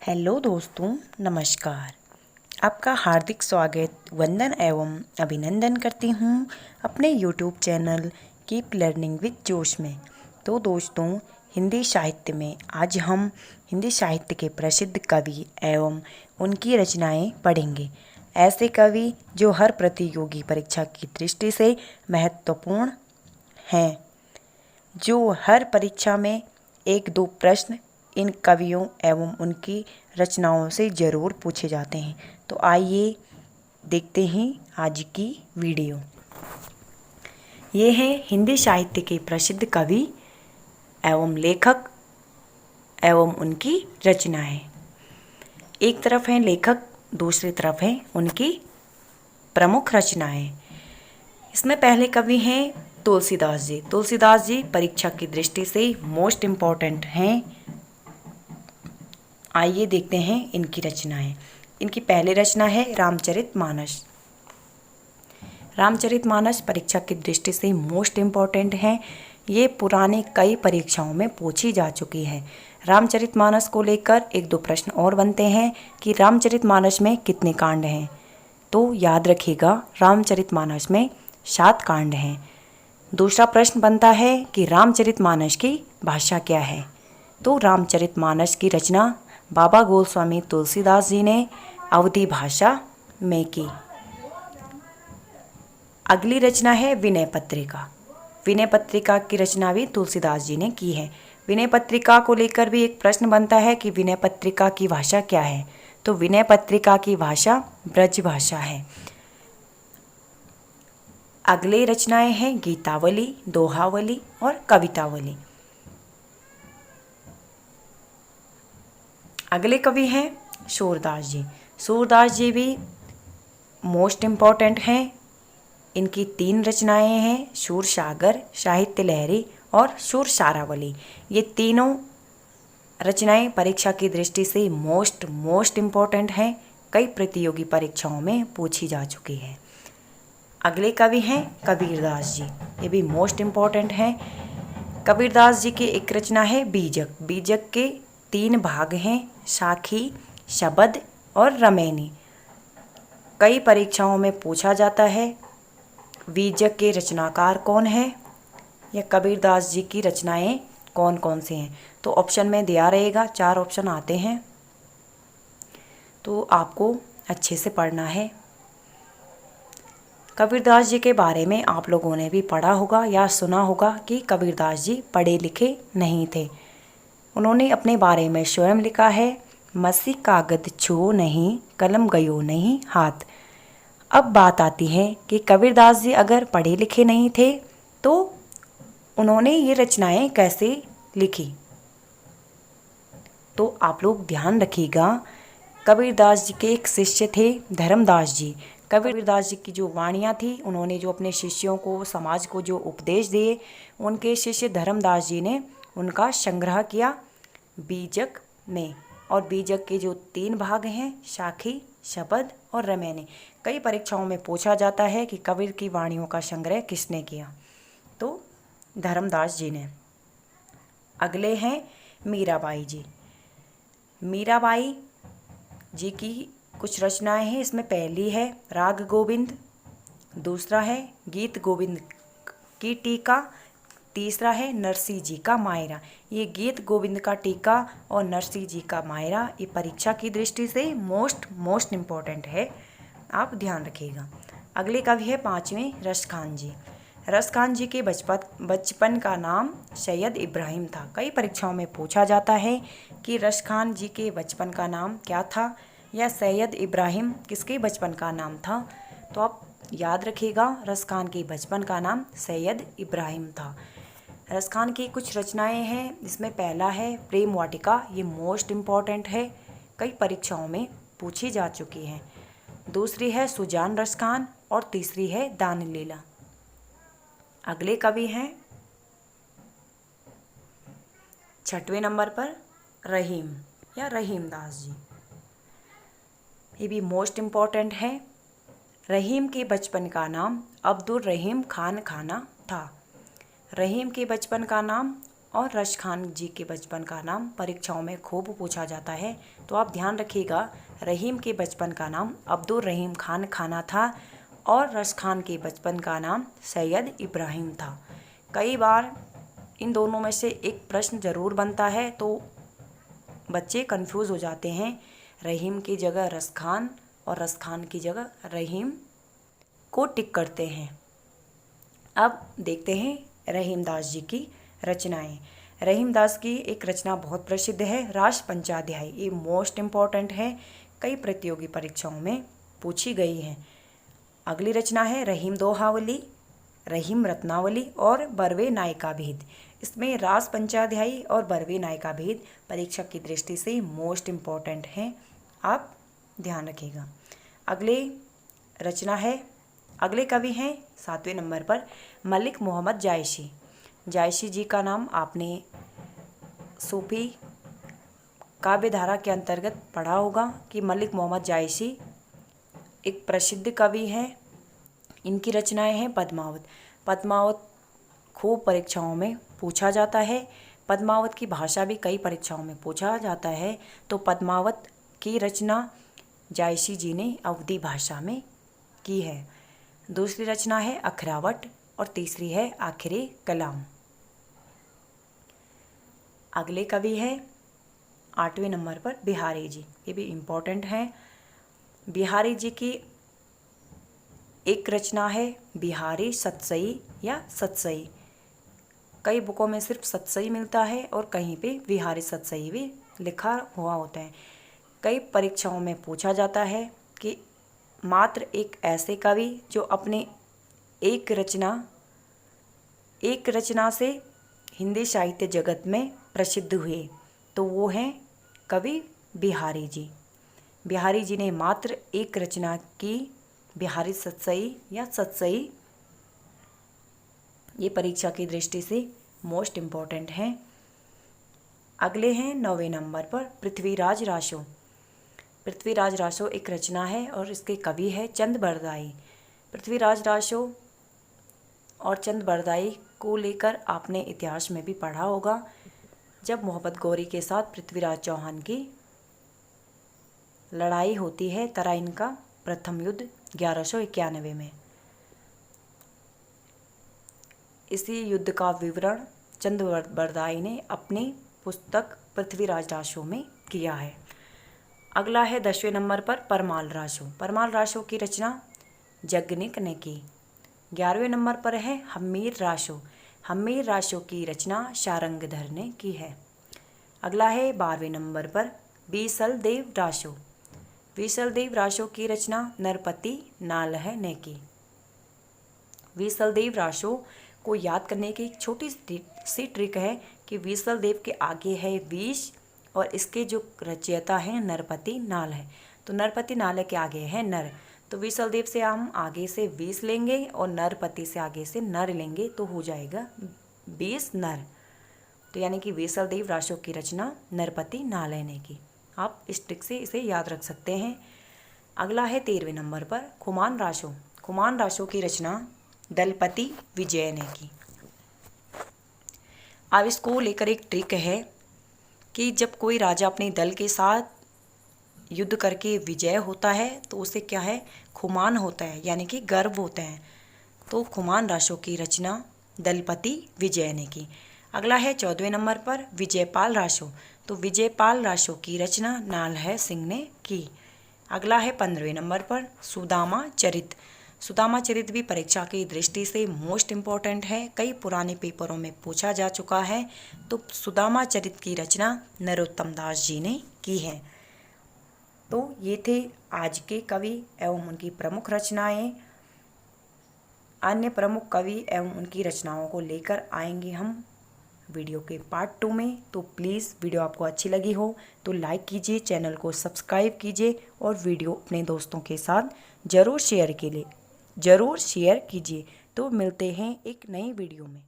Hello दोस्तों, नमस्कार। आपका हार्दिक स्वागत, वंदन एवं अभिनंदन करती हूँ अपने YouTube channel keep learning with जोश में। तो दोस्तों, हिंदी साहित्य में आज हम हिंदी साहित्य के प्रसिद्ध कवि एवं उनकी रचनाएं पढ़ेंगे। ऐसे कवि जो हर प्रतियोगी परीक्षा की दृष्टि से महत्वपूर्ण हैं, जो हर परीक्षा में एक दो प्रश्न इन कवियों एवं उनकी रचनाओं से ज़रूर पूछे जाते हैं। तो आइए देखते हैं आज की वीडियो। ये हैं हिंदी साहित्य के प्रसिद्ध कवि एवं लेखक एवं उनकी रचनाएं। एक तरफ हैं लेखक, दूसरी तरफ हैं उनकी प्रमुख रचनाएं। इसमें पहले कवि हैं तुलसीदास जी। तुलसीदास जी परीक्षा की दृष्टि से मोस्ट इम्पॉर्टेंट हैं। आइए देखते हैं इनकी रचनाएं। इनकी पहली रचना है रामचरितमानस। रामचरितमानस परीक्षा की दृष्टि से मोस्ट इम्पॉर्टेंट है। ये पुराने कई परीक्षाओं में पूछी जा चुकी है। रामचरितमानस को लेकर एक दो प्रश्न और बनते हैं कि रामचरितमानस में कितने कांड हैं। तो याद रखिएगा, रामचरितमानस में 7 कांड हैं। दूसरा प्रश्न बनता है कि रामचरितमानस की भाषा क्या है। तो रामचरितमानस की रचना बाबा गोस्वामी तुलसीदास जी ने अवधी भाषा में की। अगली रचना है विनय पत्रिका। विनय पत्रिका की रचना भी तुलसीदास जी ने की है। विनय पत्रिका को लेकर भी एक प्रश्न बनता है कि विनय पत्रिका की भाषा क्या है। तो विनय पत्रिका की भाषा ब्रज भाषा है। अगले रचनाएं हैं गीतावली, दोहावली और कवितावली। अगले कवि हैं सूरदास जी। सूरदास जी भी मोस्ट इम्पॉर्टेंट हैं। इनकी 3 रचनाएं हैं, शूरसागर, साहित्य लहरी और शूरसारावली। ये तीनों रचनाएं परीक्षा की दृष्टि से मोस्ट इम्पॉर्टेंट हैं। कई प्रतियोगी परीक्षाओं में पूछी जा चुकी है। अगले कवि हैं कबीरदास जी। ये भी मोस्ट इम्पॉर्टेंट हैं। कबीरदास जी की एक रचना है बीजक। बीजक के 3 भाग हैं, साखी, शबद और रमैनी। कई परीक्षाओं में पूछा जाता है बीजक के रचनाकार कौन है या कबीरदास जी की रचनाएं कौन कौन से हैं। तो ऑप्शन में दिया रहेगा, 4 ऑप्शन आते हैं, तो आपको अच्छे से पढ़ना है। कबीरदास जी के बारे में आप लोगों ने भी पढ़ा होगा या सुना होगा कि कबीरदास जी पढ़े लिखे नहीं थे। उन्होंने अपने बारे में स्वयं लिखा है, मसी कागद छुओ नहीं, कलम गयो नहीं हाथ। अब बात आती है कि कबीरदास जी अगर पढ़े लिखे नहीं थे तो उन्होंने ये रचनाएं कैसे लिखी। तो आप लोग ध्यान रखिएगा, कबीरदास जी के एक शिष्य थे धर्मदास जी। कबीरदास जी की जो वाणियाँ थी, उन्होंने जो अपने शिष्यों को, समाज को जो उपदेश दिए, उनके शिष्य धर्मदास जी ने उनका संग्रह किया बीजक में। और बीजक के जो 3 भाग हैं, साखी, शबद और रमैनी। कई परीक्षाओं में पूछा जाता है कि कबीर की वाणियों का संग्रह किसने किया। तो धर्मदास जी ने। अगले हैं मीराबाई जी। मीराबाई जी की कुछ रचनाएं हैं। इसमें पहली है राग गोविंद, दूसरा है गीत गोविंद की टीका, तीसरा है नरसिंह जी का मायरा। ये गीत गोविंद का टीका और नरसिंह जी का मायरा ये परीक्षा की दृष्टि से मोस्ट इम्पॉर्टेंट है, आप ध्यान रखिएगा। अगले कवि है 5वें रसखान जी। रसखान जी के बचपन का नाम सैयद इब्राहिम था। कई परीक्षाओं में पूछा जाता है कि रसखान जी के बचपन का नाम क्या था या सैयद इब्राहिम किसके बचपन का नाम था। तो आप याद रखिएगा, रसखान के बचपन का नाम सैयद इब्राहिम था। रसखान की कुछ रचनाएं हैं। इसमें पहला है प्रेम वाटिका। ये मोस्ट इम्पॉर्टेंट है, कई परीक्षाओं में पूछी जा चुकी है। दूसरी है सुजान रसखान और तीसरी है दान लीला। अगले कवि हैं 6वें नंबर पर रहीम या रहीमदास जी। ये भी मोस्ट इम्पॉर्टेंट है। रहीम के बचपन का नाम अब्दुल रहीम खान खाना था। रहीम के बचपन का नाम और रश खान जी के बचपन का नाम परीक्षाओं में खूब पूछा जाता है। तो आप ध्यान रखिएगा, रहीम के बचपन का नाम अब्दुल रहीम खान खाना था और रश खान के बचपन का नाम सैयद इब्राहिम था। कई बार इन दोनों में से एक प्रश्न ज़रूर बनता है तो बच्चे कंफ्यूज हो जाते हैं। रहीम की जगह रश खान और रश खान की जगह रहीम को टिक करते हैं। अब देखते हैं रहीमदास जी की रचनाएं। रहीमदास की एक रचना बहुत प्रसिद्ध है, रास पंचाध्याय। ये मोस्ट इम्पॉर्टेंट है, कई प्रतियोगी परीक्षाओं में पूछी गई है। अगली रचना है रहीम दोहावली, रहीम रत्नावली और बरवे नायिका भेद। इसमें रास पंचाध्यायी और बरवे नायिका भेद परीक्षा की दृष्टि से मोस्ट इम्पॉर्टेंट हैं, आप ध्यान रखिएगा। अगले कवि हैं 7वें नंबर पर मलिक मोहम्मद जायसी। जायसी जी का नाम आपने सूफी काव्यधारा के अंतर्गत पढ़ा होगा कि मलिक मोहम्मद जायसी एक प्रसिद्ध कवि हैं। इनकी रचनाएं हैं पद्मावत। पद्मावत खूब परीक्षाओं में पूछा जाता है। पद्मावत की भाषा भी कई परीक्षाओं में पूछा जाता है। तो पद्मावत की रचना जायसी जी ने अवधी भाषा में की है। दूसरी रचना है अखरावट और तीसरी है आखिरी कलाम। अगले कवि है 8वें नंबर पर बिहारी जी। ये भी इम्पोर्टेंट हैं। बिहारी जी की एक रचना है बिहारी सतसई या सतसई। कई बुकों में सिर्फ सतसई मिलता है और कहीं पे बिहारी सतसई भी लिखा हुआ होता है। कई परीक्षाओं में पूछा जाता है कि मात्र एक ऐसे कवि जो अपने एक रचना से हिंदी साहित्य जगत में प्रसिद्ध हुए, तो वो हैं कवि बिहारी जी। बिहारी जी ने मात्र एक रचना की, बिहारी सतसई या सतसई। ये परीक्षा की दृष्टि से मोस्ट इम्पॉर्टेंट हैं। अगले हैं 9वें नंबर पर पृथ्वीराज रासो। पृथ्वीराज रासो एक रचना है और इसके कवि है चंद बरदाई। पृथ्वीराज रासो और चंद बरदाई को लेकर आपने इतिहास में भी पढ़ा होगा, जब मोहब्बत गौरी के साथ पृथ्वीराज चौहान की लड़ाई होती है तराइन का प्रथम युद्ध 1191 में। इसी युद्ध का विवरण चंद बरदाई ने अपनी पुस्तक पृथ्वीराज रासो में किया है। अगला है 10वें नंबर पर परमाल रासो। परमाल रासो की रचना जगनिक ने की। 11वें नंबर पर है हम्मीर रासो। हम्मीर रासो की रचना शारंगधर ने की है। अगला है 12वें नंबर पर बीसल देव रासो। बीसल देव रासो की रचना नरपति नालह ने की। बीसल देव रासो को याद करने की एक छोटी सी ट्रिक है कि बीसल देव के आगे है बीस और इसके जो रचयिता हैं नरपति नाल है, तो नरपति नाल के आगे है नर, तो बीसल देव से हम आगे से 20 लेंगे और नरपति से आगे से नर लेंगे तो हो जाएगा 20 नर। तो यानी कि बीसल देव रासो की रचना नरपति नालय ने की। आप इस ट्रिक से इसे याद रख सकते हैं। अगला है 13वें नंबर पर खुमान रासो। खुमान रासो की रचना दलपति विजय ने की। अब इसको लेकर एक ट्रिक है कि जब कोई राजा अपने दल के साथ युद्ध करके विजय होता है तो उसे क्या है, खुमान होता है, यानी कि गर्व होता है। तो खुमान रासो की रचना दलपति विजय ने की। अगला है 14वें नंबर पर विजयपाल रासो। तो विजयपाल रासो की रचना नालह सिंह ने की। अगला है 15वें नंबर पर सुदामा चरित। सुदामा चरित भी परीक्षा की दृष्टि से मोस्ट इम्पॉर्टेंट है, कई पुराने पेपरों में पूछा जा चुका है। तो सुदामा चरित की रचना नरोत्तम दास जी ने की है। तो ये थे आज के कवि एवं उनकी प्रमुख रचनाएं। अन्य प्रमुख कवि एवं उनकी रचनाओं को लेकर आएंगे हम वीडियो के पार्ट 2 में। तो प्लीज़ वीडियो आपको अच्छी लगी हो तो लाइक कीजिए, चैनल को सब्सक्राइब कीजिए और वीडियो अपने दोस्तों के साथ ज़रूर शेयर कीजिए। तो मिलते हैं एक नई वीडियो में।